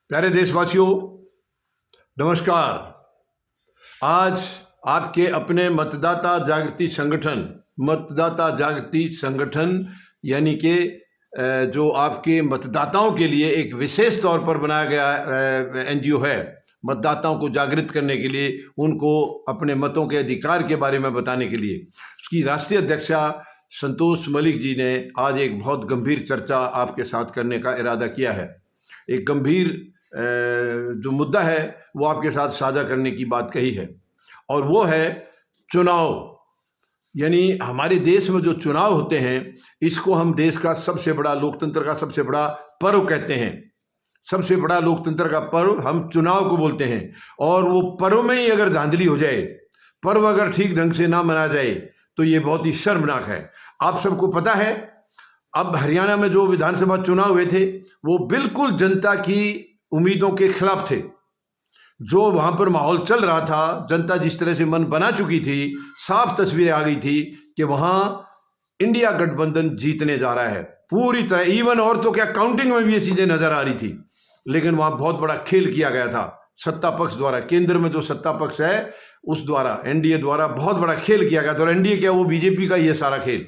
प्यारे देशवासियों, नमस्कार। आज आपके अपने मतदाता जागृति संगठन यानी कि जो आपके मतदाताओं के लिए एक विशेष तौर पर बनाया गया एनजीओ है, मतदाताओं को जागृत करने के लिए, उनको अपने मतों के अधिकार के बारे में बताने के लिए। उसकी राष्ट्रीय अध्यक्षा संतोष मलिक जी ने आज एक बहुत गंभीर चर्चा आपके साथ करने का इरादा किया है। एक गंभीर जो मुद्दा है वो आपके साथ साझा करने की बात कही है, और वो है चुनाव। यानी हमारे देश में जो चुनाव होते हैं, इसको हम देश का सबसे बड़ा, लोकतंत्र का सबसे बड़ा पर्व कहते हैं। सबसे बड़ा लोकतंत्र का पर्व हम चुनाव को बोलते हैं। और वो पर्व में ही अगर धांधली हो जाए, पर्व अगर ठीक ढंग से ना मनाया जाए, तो ये बहुत ही शर्मनाक है। आप सबको पता है, अब हरियाणा में जो विधानसभा चुनाव हुए थे वो बिल्कुल जनता की उम्मीदों के खिलाफ थे। जो वहां पर माहौल चल रहा था, जनता जिस तरह से मन बना चुकी थी, साफ तस्वीरें आ गई थी कि वहां इंडिया गठबंधन जीतने जा रहा है पूरी तरह। इवन और तो क्या, काउंटिंग में भी ये चीजें नजर आ रही थी। लेकिन वहां बहुत बड़ा खेल किया गया था सत्ता पक्ष द्वारा। केंद्र में जो सत्ता पक्ष है उस द्वारा, एनडीए द्वारा बहुत बड़ा खेल किया गया था। और एनडीए क्या, वो बीजेपी का ये सारा खेल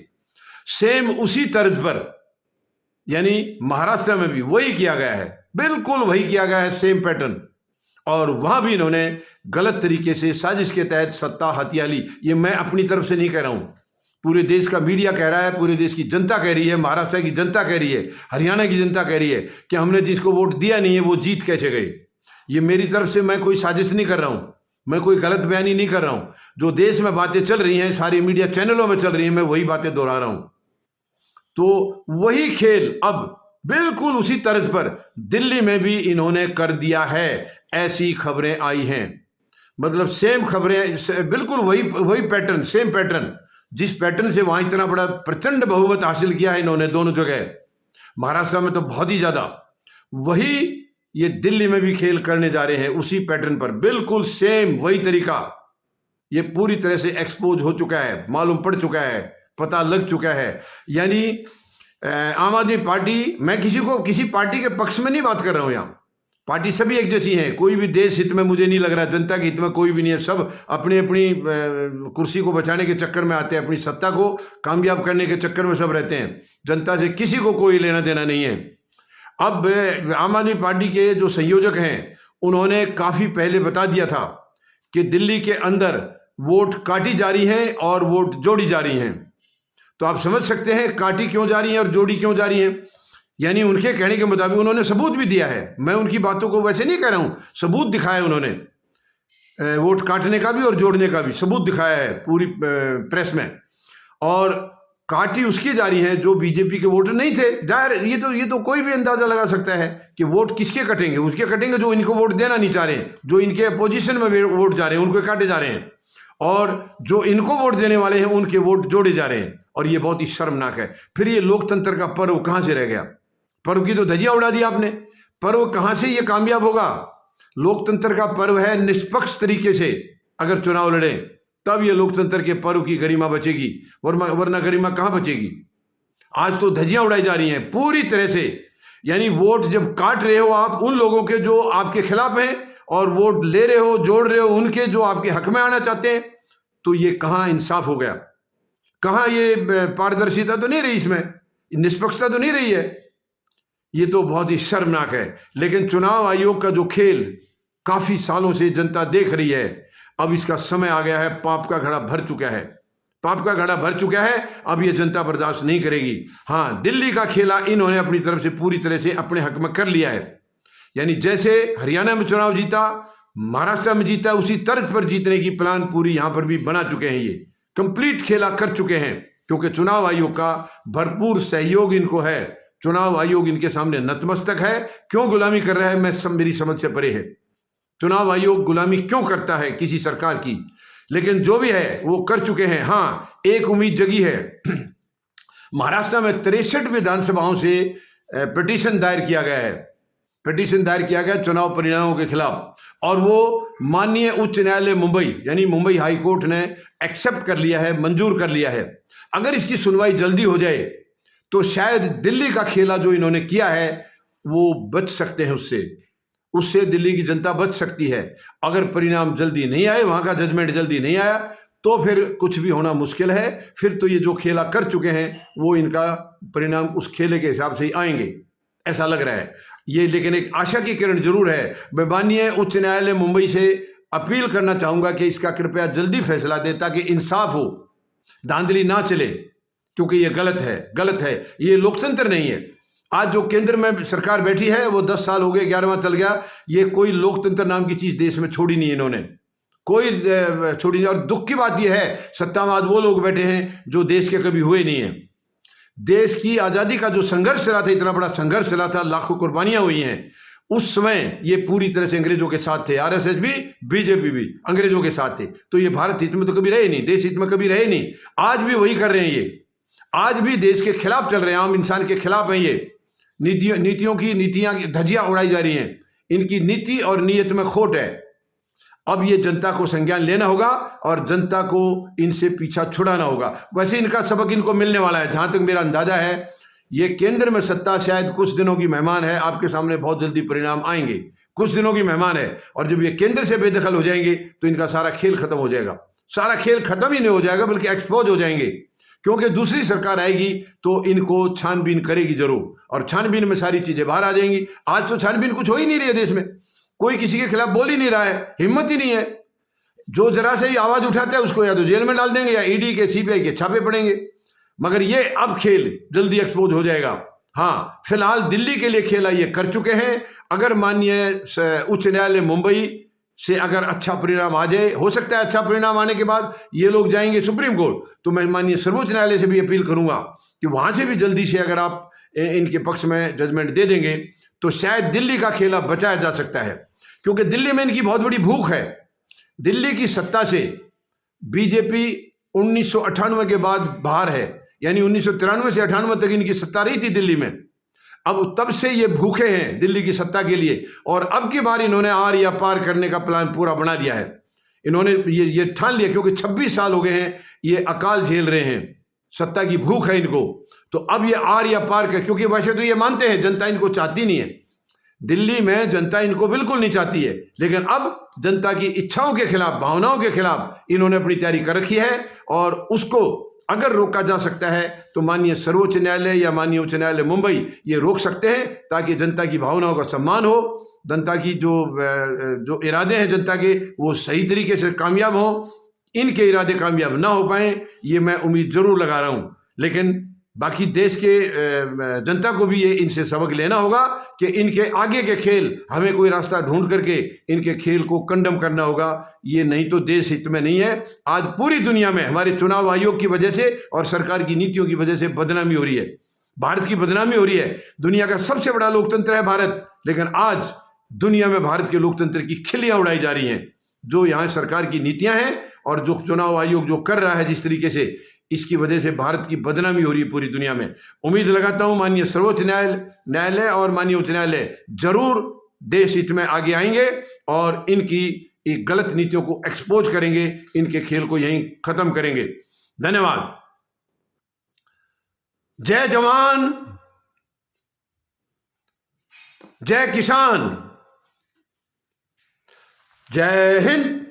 सेम उसी तर्ज पर, यानी महाराष्ट्र में भी वही किया गया है, बिल्कुल वही किया गया है, सेम पैटर्न। और वहां भी इन्होंने गलत तरीके से साजिश के तहत सत्ता हथिया ली। ये मैं अपनी तरफ से नहीं कह रहा हूं, पूरे देश का मीडिया कह रहा है, पूरे देश की जनता कह रही है, महाराष्ट्र की जनता कह रही है, हरियाणा की जनता कह रही है कि हमने जिसको वोट दिया नहीं है वो जीत कैसे गए। ये मेरी तरफ से मैं कोई साजिश नहीं कर रहा हूं, मैं कोई गलत बयानी नहीं कर रहा हूं। जो देश में बातें चल रही हैं, सारी मीडिया चैनलों में चल रही हैं, मैं वही बातें दोहरा रहा हूं। तो वही खेल अब बिल्कुल उसी तर्ज पर दिल्ली में भी इन्होंने कर दिया है। ऐसी खबरें आई हैं, मतलब सेम खबरें, बिल्कुल वही पैटर्न, सेम पैटर्न। जिस पैटर्न से वहां इतना बड़ा प्रचंड बहुमत हासिल किया है इन्होंने दोनों जगह, महाराष्ट्र में तो बहुत ही ज्यादा, वही ये दिल्ली में भी खेल करने जा रहे हैं उसी पैटर्न पर, बिल्कुल सेम वही तरीका। ये पूरी तरह से एक्सपोज हो चुका है, मालूम पड़ चुका है, पता लग चुका है। यानी आम आदमी पार्टी, मैं किसी पार्टी के पक्ष में नहीं बात कर रहा हूं। यहां पार्टी सभी एक जैसी हैं, कोई भी देश हित में मुझे नहीं लग रहा, जनता के हित में कोई भी नहीं है। सब अपनी अपनी कुर्सी को बचाने के चक्कर में आते हैं, अपनी सत्ता को कामयाब करने के चक्कर में सब रहते हैं। जनता से किसी को कोई लेना देना नहीं है। अब आम आदमी पार्टी के जो संयोजक हैं उन्होंने काफी पहले बता दिया था कि दिल्ली के अंदर वोट काटी जा रही है और वोट जोड़ी जा रही हैं। तो आप समझ सकते हैं काटी क्यों जा रही है और जोड़ी क्यों जा रही है। यानी उनके कहने के मुताबिक उन्होंने सबूत भी दिया है, मैं उनकी बातों को वैसे नहीं कह रहा हूं, सबूत दिखाया उन्होंने, वोट काटने का भी और जोड़ने का भी सबूत दिखाया है पूरी प्रेस में। और काटी उसकी जा रही है जो बीजेपी के वोटर नहीं थे। जाहिर ये तो कोई भी अंदाजा लगा सकता है कि वोट किसके कटेंगे, उसके कटेंगे जो इनको वोट देना नहीं चाह रहे हैं, जो इनके अपोजिशन में वोट जा रहे हैं उनको काटे जा रहे हैं, और जो इनको वोट देने वाले हैं उनके वोट जोड़े जा रहे हैं। और ये बहुत ही शर्मनाक है। फिर ये लोकतंत्र का पर्व कहां से रह गया? पर्व की तो धजिया उड़ा दी आपने, पर्व कहां से ये कामयाब होगा? लोकतंत्र का पर्व है निष्पक्ष तरीके से अगर चुनाव लड़े, तब ये लोकतंत्र के पर्व की गरिमा बचेगी, वरना गरिमा कहां बचेगी? आज तो धजियां उड़ाई जा रही हैं पूरी तरह से। यानी वोट जब काट रहे हो आप उन लोगों के जो आपके खिलाफ हैं, और वोट ले रहे हो, जोड़ रहे हो उनके जो आपके हक में आना चाहते हैं, तो ये कहां इंसाफ हो गया? कहां ये पारदर्शिता तो नहीं रही, इसमें निष्पक्षता तो नहीं रही है। ये तो बहुत ही शर्मनाक है। लेकिन चुनाव आयोग का जो खेल काफी सालों से जनता देख रही है, अब इसका समय आ गया है। पाप का घड़ा भर चुका है, पाप का घड़ा भर चुका है। अब ये जनता बर्दाश्त नहीं करेगी। हाँ, दिल्ली का खेला इन्होंने अपनी तरफ से पूरी तरह से अपने हक में कर लिया है। यानी जैसे हरियाणा में चुनाव जीता, महाराष्ट्र में जीता, उसी तर्ज पर जीतने की प्लान पूरी यहां पर भी बना चुके हैं। ये कंप्लीट खेला कर चुके हैं, क्योंकि चुनाव आयोग का भरपूर सहयोग इनको है। चुनाव आयोग इनके सामने नतमस्तक है। क्यों गुलामी कर रहा है, मेरी समझ से परे है। चुनाव आयोग गुलामी क्यों करता है किसी सरकार की? लेकिन जो भी है वो कर चुके हैं। हाँ, एक उम्मीद जगी है। महाराष्ट्र में 63 विधानसभाओं से पिटीशन दायर किया गया है, पिटीशन दायर किया गया चुनाव परिणामों के खिलाफ, और वो माननीय उच्च न्यायालय मुंबई, यानी मुंबई हाई कोर्ट ने एक्सेप्ट कर लिया है, मंजूर कर लिया है। अगर इसकी सुनवाई जल्दी हो जाए तो शायद दिल्ली का खेला जो इन्होंने किया है वो बच सकते हैं उससे। उससे दिल्ली की जनता बच सकती है। अगर परिणाम जल्दी नहीं आए, वहां का जजमेंट जल्दी नहीं आया, तो फिर कुछ भी होना मुश्किल है। फिर तो ये जो खेला कर चुके हैं वो इनका परिणाम उस खेले के हिसाब से ही आएंगे, ऐसा लग रहा है ये। लेकिन एक आशा की किरण जरूर है। मैं माननीय उच्च न्यायालय मुंबई से अपील करना चाहूंगा कि इसका कृपया जल्दी फैसला दे ताकि इंसाफ हो, धांधली ना चले, क्योंकि ये गलत है, ये लोकतंत्र नहीं है। आज जो केंद्र में सरकार बैठी है वो 10 साल हो गए, 11वां चल गया, ये कोई लोकतंत्र नाम की चीज देश में छोड़ी नहीं, इन्होंने कोई छोड़ी नहीं। और दुख की बात यह है, सत्ता में आज वो लोग बैठे हैं जो देश के कभी हुए नहीं है। देश की आजादी का जो संघर्ष चला था, इतना बड़ा संघर्ष चला था, लाखों कुर्बानियां हुई हैं, उस समय ये पूरी तरह से अंग्रेजों के साथ थे। आरएसएस भी, बीजेपी भी अंग्रेजों के साथ थे। तो ये भारत हित में तो कभी रहे नहीं, देश हित में कभी रहे नहीं। आज भी वही कर रहे हैं ये, आज भी देश के खिलाफ चल रहे हैं, आम इंसान के खिलाफ है ये। नीतियां धज्जियां उड़ाई जा रही हैं, इनकी नीति और नीयत में खोट है। अब ये जनता को संज्ञान लेना होगा और जनता को इनसे पीछा छुड़ाना होगा। वैसे इनका सबक इनको मिलने वाला है, जहां तक मेरा अंदाजा है। ये केंद्र में सत्ता शायद कुछ दिनों की मेहमान है, आपके सामने बहुत जल्दी परिणाम आएंगे, कुछ दिनों की मेहमान है। और जब ये केंद्र से बेदखल हो जाएंगे तो इनका सारा खेल खत्म हो जाएगा। सारा खेल खत्म ही नहीं हो जाएगा, बल्कि एक्सपोज हो जाएंगे, क्योंकि दूसरी सरकार आएगी तो इनको छानबीन करेगी जरूर, और छानबीन में सारी चीजें बाहर आ जाएंगी। आज तो छानबीन कुछ हो ही नहीं रही है देश में, कोई किसी के खिलाफ बोल ही नहीं रहा है, हिम्मत ही नहीं है। जो जरा से ही आवाज उठाता है उसको या तो जेल में डाल देंगे या ईडी के, सीबीआई के छापे पड़ेंगे। मगर ये अब खेल जल्दी एक्सपोज हो जाएगा। हाँ, फिलहाल दिल्ली के लिए खेला ये कर चुके हैं। अगर माननीय उच्च न्यायालय मुंबई से अगर अच्छा परिणाम आ जाए, हो सकता है अच्छा परिणाम आने के बाद ये लोग जाएंगे सुप्रीम कोर्ट, तो मैं माननीय सर्वोच्च न्यायालय से भी अपील करूंगा कि वहां से भी जल्दी से अगर आप इनके पक्ष में जजमेंट दे देंगे तो शायद दिल्ली का खेला बचाया जा सकता है। क्योंकि दिल्ली में इनकी बहुत बड़ी भूख है। दिल्ली की सत्ता से बीजेपी 1998 के बाद बाहर है, यानी 1993 से 98 तक इनकी सत्ता रही थी दिल्ली में। अब तब से ये भूखे हैं दिल्ली की सत्ता के लिए, और अब की बार इन्होंने आर या पार करने का प्लान पूरा बना लिया है। इन्होंने ये ठान लिया, क्योंकि 26 साल हो गए हैं ये अकाल झेल रहे हैं, सत्ता की भूख है इनको। तो अब ये आर या पार कर, क्योंकि वैसे तो ये मानते हैं जनता इनको चाहती नहीं है, दिल्ली में जनता इनको बिल्कुल नहीं चाहती है, लेकिन अब जनता की इच्छाओं के खिलाफ, भावनाओं के खिलाफ इन्होंने अपनी तैयारी कर रखी है। और उसको अगर रोका जा सकता है तो माननीय सर्वोच्च न्यायालय या माननीय उच्च न्यायालय मुंबई ये रोक सकते हैं, ताकि जनता की भावनाओं का सम्मान हो, जनता की जो इरादे हैं जनता के वो सही तरीके से कामयाब हो। इनके इरादे कामयाब ना हो पाए ये मैं उम्मीद जरूर लगा रहा हूँ। लेकिन बाकी देश के जनता को भी ये इनसे सबक लेना होगा कि इनके आगे के खेल हमें कोई रास्ता ढूंढ करके इनके खेल को कंडम करना होगा। ये नहीं तो देश हित में नहीं है। आज पूरी दुनिया में हमारे चुनाव आयोग की वजह से और सरकार की नीतियों की वजह से बदनामी हो रही है, भारत की बदनामी हो रही है। दुनिया का सबसे बड़ा लोकतंत्र है भारत, लेकिन आज दुनिया में भारत के लोकतंत्र की खिल्लियां उड़ाई जा रही हैं। जो यहाँ सरकार की नीतियां हैं और जो चुनाव आयोग जो कर रहा है जिस तरीके से, इसकी वजह से भारत की बदनामी हो रही है पूरी दुनिया में। उम्मीद लगाता हूं माननीय सर्वोच्च न्यायालय और माननीय उच्च न्यायालय जरूर देश हित में आगे आएंगे और इनकी एक गलत नीतियों को एक्सपोज करेंगे, इनके खेल को यहीं खत्म करेंगे। धन्यवाद। जय जवान, जय किसान, जय हिंद।